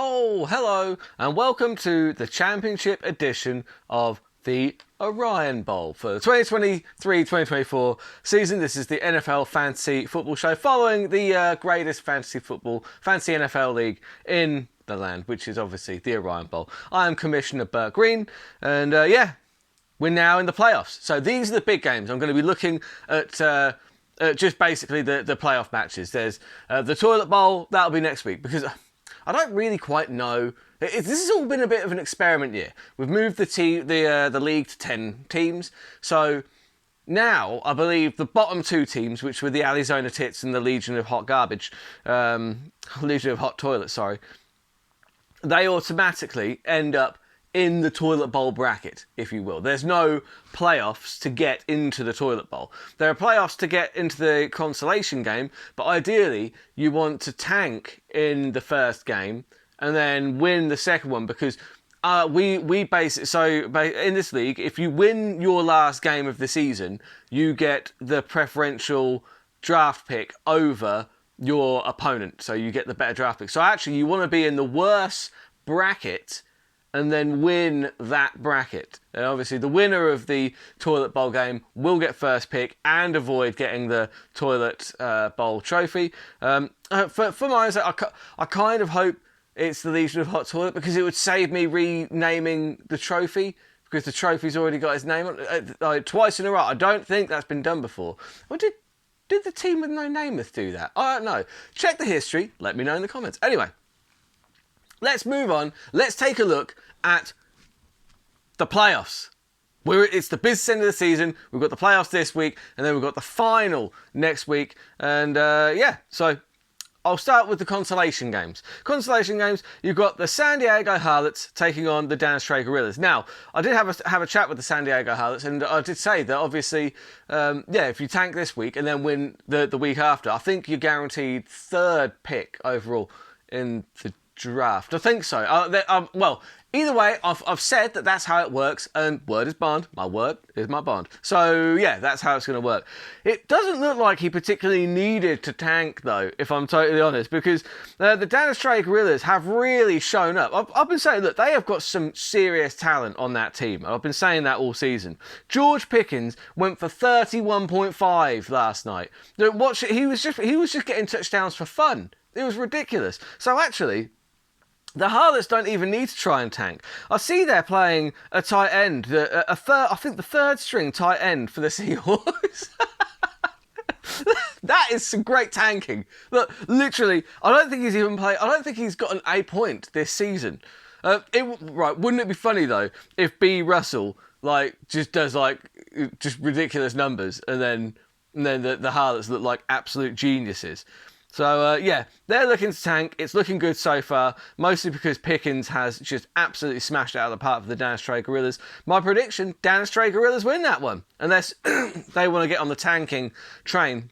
Oh, hello, and welcome to the Championship edition of the Orion Bowl for the 2023-2024 season. This is the NFL Fantasy Football Show following the greatest fantasy NFL league in the land, which is obviously the Orion Bowl. I am Commissioner Burt Green, and we're now in the playoffs. So these are the big games. I'm going to be looking at just basically the playoff matches. There's the Toilet Bowl, that'll be next week, because I don't really quite know. This has all been a bit of an experiment year. We've moved the league to 10 teams. So now I believe the bottom two teams, which were the Arizona Tits and the Legion of Hot Garbage, Legion of Hot Toilets, sorry, they automatically end up in the Toilet Bowl bracket, if you will. There's no playoffs to get into the Toilet Bowl. There are playoffs to get into the consolation game, but ideally you want to tank in the first game and then win the second one, because we base it so in this league, if you win your last game of the season, you get the preferential draft pick over your opponent, so you get the better draft pick. So actually you want to be in the worst bracket and then win that bracket. And obviously, the winner of the Toilet Bowl game will get first pick and avoid getting the Toilet Bowl trophy. For mine, I kind of hope it's the Legion of Hot Toilet, because it would save me renaming the trophy, because the trophy's already got his name on it. Twice in a row. I don't think that's been done before. Or did the team with no Namath do that? I don't know. Check the history. Let me know in the comments. Anyway, let's move on. Let's take a look at the playoffs. It's the business end of the season. We've got the playoffs this week, and then we've got the final next week. And so I'll start with the consolation games. Consolation games, you've got the San Diego Harlots taking on the Dan Stray Gorillas. Now, I did have a chat with the San Diego Harlots, and I did say that obviously, if you tank this week and then win the week after, I think you're guaranteed third pick overall in the draft. I think so. Well, either way, I've said that that's how it works, and word is bond. My word is my bond. So yeah, that's how it's going to work. It doesn't look like he particularly needed to tank, though, if I'm totally honest, because the Dan Stray Gorillas have really shown up. I've been saying, look, they have got some serious talent on that team. I've been saying that all season. George Pickens went for 31.5 last night. He was just getting touchdowns for fun. It was ridiculous. So actually, the Harlots don't even need to try and tank. I see they're playing a tight end, I think the third string tight end for the Seahawks. That is some great tanking. Look, literally, I don't think he's gotten a point this season. Wouldn't it be funny though if B. Russell just does just ridiculous numbers, and then the Harlots look like absolute geniuses. So, they're looking to tank. It's looking good so far, mostly because Pickens has just absolutely smashed it out of the park for the Dan Stray Gorillas. My prediction, Dan Stray Gorillas win that one, unless they want to get on the tanking train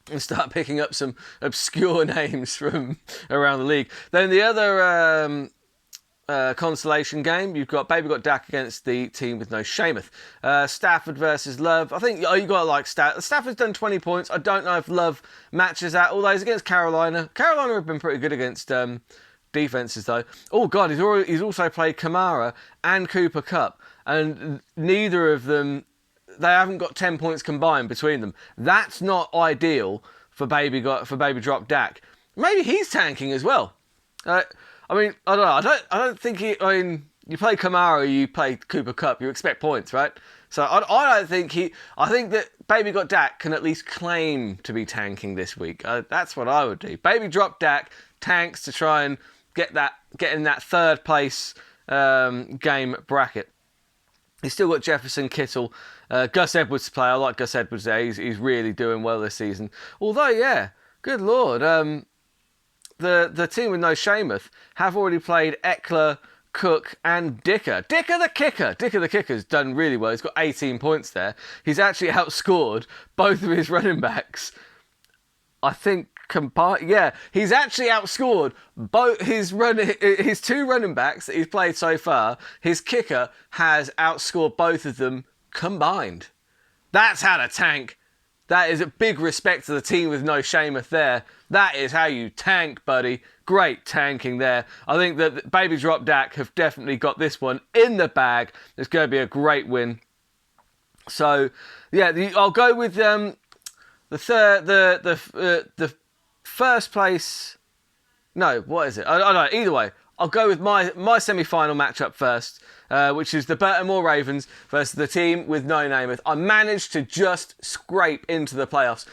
and start picking up some obscure names from around the league. Then the other consolation game, you've got Baby Got Dak against the team with no Shamuth. Stafford versus Love. I think you got to like Stafford. Stafford's done 20 points. I don't know if Love matches that, although he's against Carolina. Carolina have been pretty good against defenses, though. Oh, God, he's also played Kamara and Cooper Kupp, and neither of them, they haven't got 10 points combined between them. That's not ideal for Baby Drop Dak. Maybe he's tanking as well. I mean, I don't know. I don't think you play Kamara, you play Cooper Kupp, you expect points, right? So I don't think I think that Baby Got Dak can at least claim to be tanking this week. That's what I would do. Baby Drop Dak tanks to try and get in that third place game bracket. He's still got Jefferson, Kittle, Gus Edwards to play. I like Gus Edwards there. He's really doing well this season. Although, yeah, good Lord. The team with no Shamuth have already played Eckler, Cook, and Dicker. Dicker the kicker. Dicker the kicker's done really well. He's got 18 points there. He's actually outscored both of his running backs. I think he's actually outscored both his two running backs that he's played so far. His kicker has outscored both of them combined. That's how to tank That is a big respect to the team with no Sheamus there. That is how you tank, buddy. Great tanking there. I think that Baby Drop Dak have definitely got this one in the bag. It's going to be a great win. So, yeah, I'll go with the first place. No, what is it? I don't know. Either way, I'll go with my semi-final matchup first, which is the Baltimore Ravens versus the team with no Namath. I managed to just scrape into the playoffs.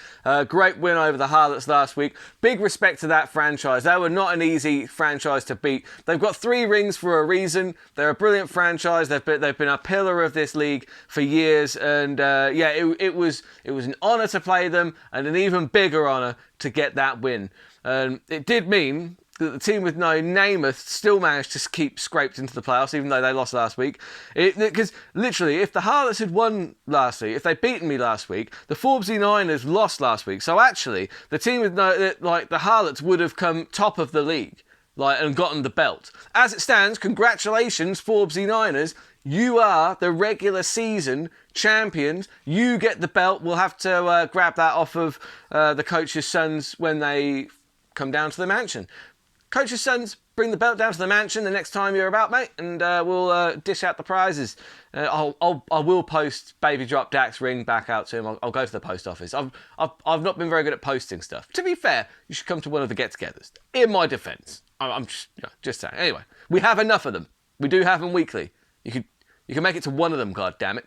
Great win over the Harlots last week. Big respect to that franchise. They were not an easy franchise to beat. They've got 3 rings for a reason. They're a brilliant franchise. They've been a pillar of this league for years. And it was an honour to play them, and an even bigger honour to get that win. And it did mean that the team with no Namath still managed to keep scraped into the playoffs, even though they lost last week. Because literally, if the Harlots had won last week, if they'd beaten me last week, the Forbesy Niners lost last week. So actually, the team with the Harlots would have come top of the league, and gotten the belt. As it stands, congratulations, Forbesy Niners. You are the regular season champions. You get the belt. We'll have to grab that off of the coach's sons when they come down to the mansion. Coach's sons, bring the belt down to the mansion the next time you're about, mate, and we'll dish out the prizes. I will post Baby Drop Dak's ring back out to him. I'll go to the post office. I've not been very good at posting stuff. To be fair, you should come to one of the get-togethers. In my defence, I'm just saying. Anyway, we have enough of them. We do have them weekly. You can make it to one of them. God damn it.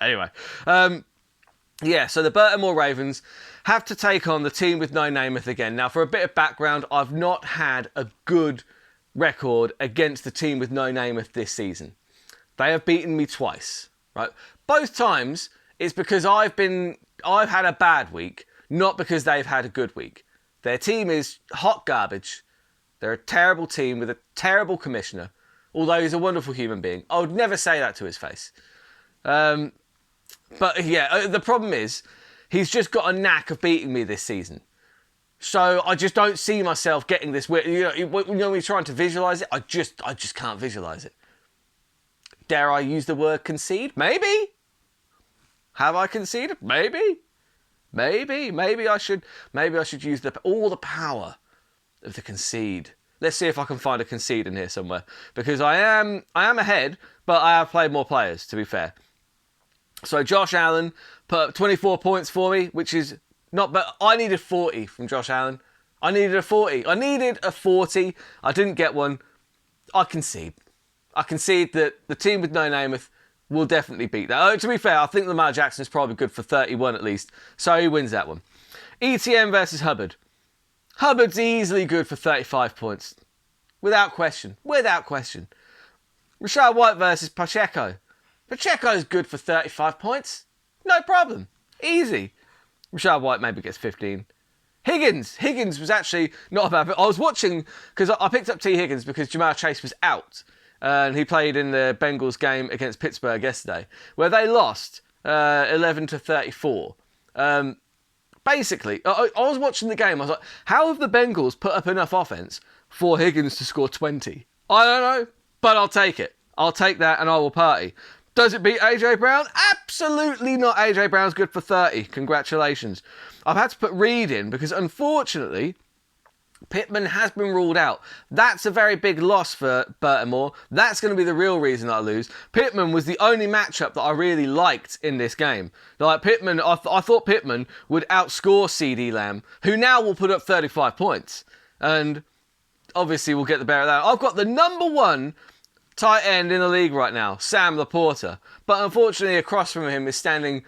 Anyway. So the Baltimore Ravens have to take on the team with no Namath again. Now, for a bit of background, I've not had a good record against the team with no Namath this season. They have beaten me twice, right? Both times it's because I've had a bad week, not because they've had a good week. Their team is hot garbage. They're a terrible team with a terrible commissioner, although he's a wonderful human being. I would never say that to his face. But yeah, the problem is, he's just got a knack of beating me this season. So I just don't see myself getting this win. When you're trying to visualise it, I just can't visualise it. Dare I use the word concede? Maybe. Have I conceded? Maybe. Maybe I should use all the power of the concede. Let's see if I can find a concede in here somewhere, because I am ahead, but I have played more players, to be fair. So Josh Allen put up 24 points for me, which is not bad. I needed 40 from Josh Allen. I needed a 40. I didn't get one. I concede that the team with no Namath will definitely beat that. To be fair, I think Lamar Jackson is probably good for 31 at least, so he wins that one. ETN versus Hubbard. Hubbard's easily good for 35 points. Without question. Rashad White versus Pacheco. Pacheco's good for 35 points. No problem. Easy. Rashad White maybe gets 15. Higgins was actually not a bad. I was watching, because I picked up T. Higgins because Jamar Chase was out. And he played in the Bengals game against Pittsburgh yesterday, where they lost 11-34. Basically, I was watching the game. I was like, how have the Bengals put up enough offense for Higgins to score 20? I don't know, but I'll take it. I'll take that and I will party. Does it beat AJ Brown? Absolutely not. AJ Brown's good for 30. Congratulations. I've had to put Reed in because, unfortunately, Pittman has been ruled out. That's a very big loss for Baltimore. That's going to be the real reason I lose. Pittman was the only matchup that I really liked in this game. Like Pittman, I thought Pittman would outscore CeeDee Lamb, who now will put up 35 points. And obviously we'll get the better of that. I've got the number one tight end in the league right now, Sam Laporta. But unfortunately, across from him is standing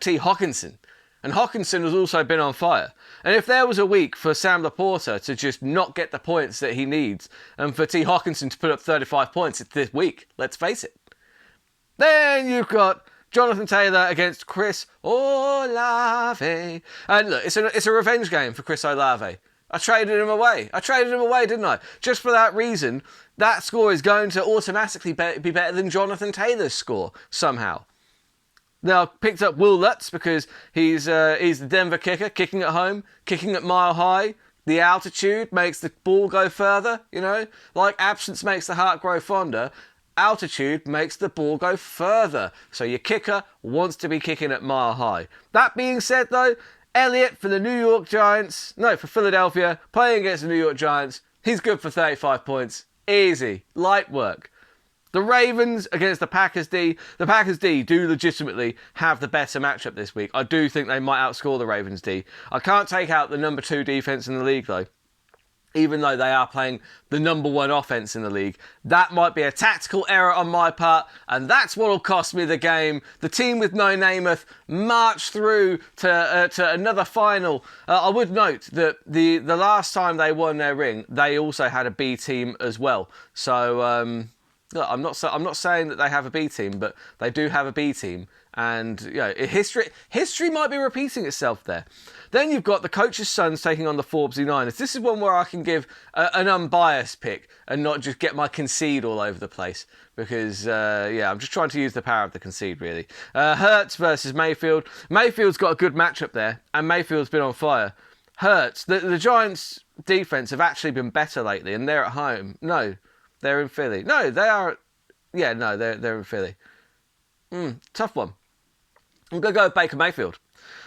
T. Hawkinson. And Hawkinson has also been on fire. And if there was a week for Sam Laporta to just not get the points that he needs, and for T. Hawkinson to put up 35 points, it's this week. Let's face it. Then you've got Jonathan Taylor against Chris Olave. And look, it's a revenge game for Chris Olave. I traded him away, didn't I? Just for that reason, that score is going to automatically be better than Jonathan Taylor's score, somehow. Now, I picked up Will Lutz because he's the Denver kicker, kicking at home, kicking at mile high. The altitude makes the ball go further, like absence makes the heart grow fonder. altitude makes the ball go further. So your kicker wants to be kicking at mile high. That being said, though, Elliott for for Philadelphia, playing against the New York Giants, he's good for 35 points. Easy. Light work. The Ravens against the Packers D. The Packers D do legitimately have the better matchup this week. I do think they might outscore the Ravens D. I can't take out the number 2 defense in the league, though. Even though they are playing the number 1 offense in the league. That might be a tactical error on my part, and that's what will cost me the game. The team with no nameth march through to another final. I would note that the last time they won their ring, they also had a B team as well. So look, I'm not saying that they have a B team, but they do have a B team. And history might be repeating itself there. Then you've got the coach's sons taking on the Forbes Niners. This is one where I can give an unbiased pick and not just get my concede all over the place. Because, I'm just trying to use the power of the concede, really. Hurts versus Mayfield. Mayfield's got a good matchup there, and Mayfield's been on fire. Hurts, the Giants' defense have actually been better lately, and they're at home. No, they're in Philly. No, they are... Yeah, no, they're in Philly. Tough one. I'm going to go with Baker Mayfield.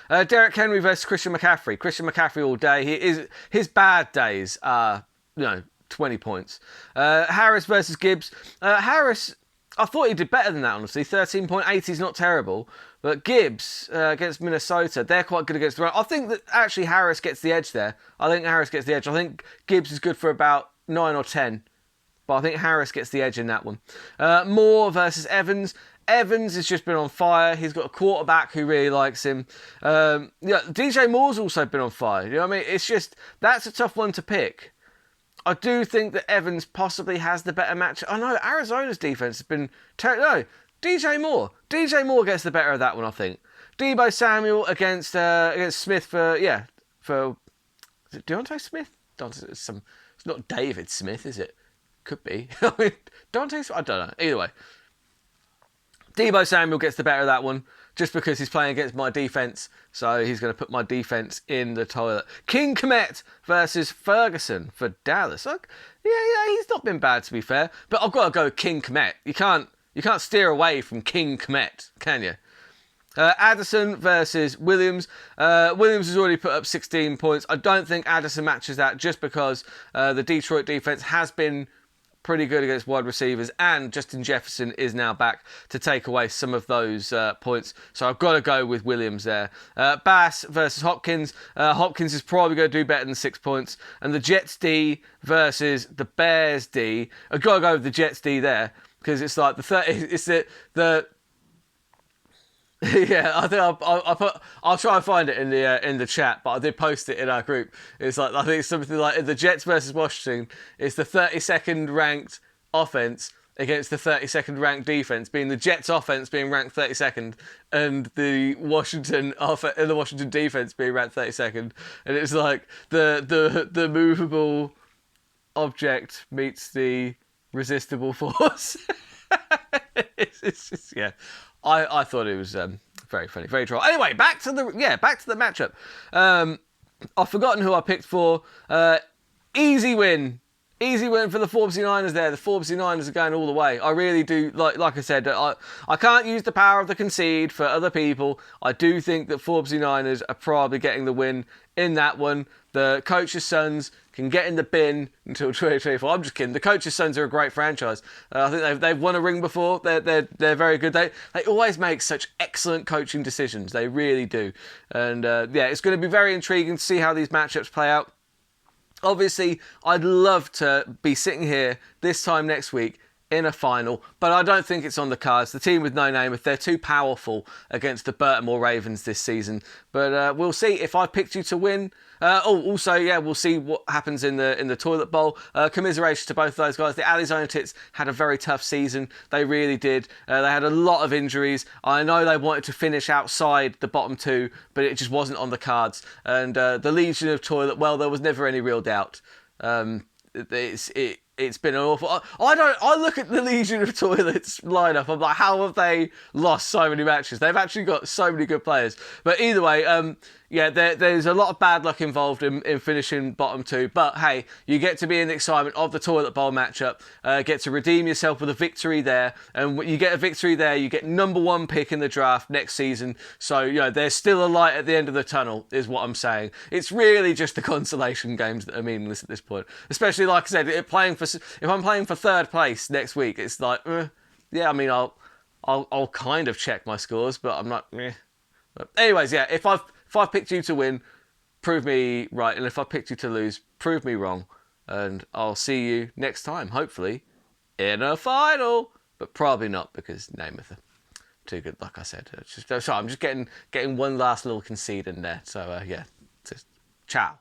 Derrick Henry versus Christian McCaffrey. Christian McCaffrey all day. His bad days are, 20 points. Harris versus Gibbs. Harris, I thought he did better than that, honestly. 13.8 is not terrible. But Gibbs against Minnesota, they're quite good against the run. I think that actually Harris gets the edge there. I think Gibbs is good for about 9 or 10. But I think Harris gets the edge in that one. Moore versus Evans. Evans has just been on fire. He's got a quarterback who really likes him. DJ Moore's also been on fire. You know what I mean? It's just, that's a tough one to pick. I do think that Evans possibly has the better match. I know Arizona's defense has been no, DJ Moore. DJ Moore gets the better of that one, I think. Deebo Samuel against Smith for is it Deontay Smith? It's not David Smith, is it? Could be. I mean, Deontay, I don't know. Either way. Deebo Samuel gets the better of that one just because he's playing against my defence, so he's going to put my defence in the toilet. King Kmet versus Ferguson for Dallas. He's not been bad to be fair, but I've got to go with King Kmet. You can't steer away from King Kmet, can you? Addison versus Williams. Williams has already put up 16 points. I don't think Addison matches that just because the Detroit defence has been pretty good against wide receivers, and Justin Jefferson is now back to take away some of those points. So I've got to go with Williams there. Bass versus Hopkins. Hopkins is probably going to do better than 6 points. And the Jets D versus the Bears D. I've got to go with the Jets D there because it's like yeah, I think I'll try and find it in the chat, but I did post it in our group. It's like, I think it's something like in the Jets versus Washington, it's the 32nd ranked offense against the 32nd ranked defense, being the Jets offense being ranked 32nd and the Washington defense being ranked 32nd, and it's like the movable object meets the resistible force. it's just, yeah. I thought it was very funny, very droll. Anyway, back to the matchup. I've forgotten who I picked for. Easy win for the Forbes Niners there. The Forbes Niners are going all the way. I really do. Like I said, I can't use the power of the concede for other people. I do think that Forbes Niners are probably getting the win in that one. The coach's sons can get in the bin until 2024. I'm just kidding. The coach's sons are a great franchise. I think they've won a ring before. They're very good. They always make such excellent coaching decisions. They really do. And it's going to be very intriguing to see how these matchups play out. Obviously, I'd love to be sitting here this time next week in a final, but I don't think it's on the cards. The team with no name, if they're too powerful against the Baltimore Ravens this season. But we'll see if I picked you to win. We'll see what happens in the toilet bowl. Commiserations to both of those guys. The Arizona Tits had a very tough season. They really did. They had a lot of injuries. I know they wanted to finish outside the bottom two, but it just wasn't on the cards. And the Legion of Toilet, well, there was never any real doubt. It's been an awful... I look at the Legion of Toilets lineup. I'm like, how have they lost so many matches? They've actually got so many good players. But either way, Yeah, there's a lot of bad luck involved in finishing bottom two, but hey, you get to be in the excitement of the toilet bowl matchup, get to redeem yourself with a victory there, and when you get a victory there, you get number one pick in the draft next season. So there's still a light at the end of the tunnel, is what I'm saying. It's really just the consolation games that are meaningless at this point. Especially like I said, if I'm playing for third place next week, it's like, yeah, I mean I'll kind of check my scores, but I'm not. But anyways, yeah, if I've picked you to win, prove me right. And if I picked you to lose, prove me wrong. And I'll see you next time, hopefully, in a final. But probably not, because Namath are too good, like I said. I'm just getting one last little concede in there. So, yeah, just ciao.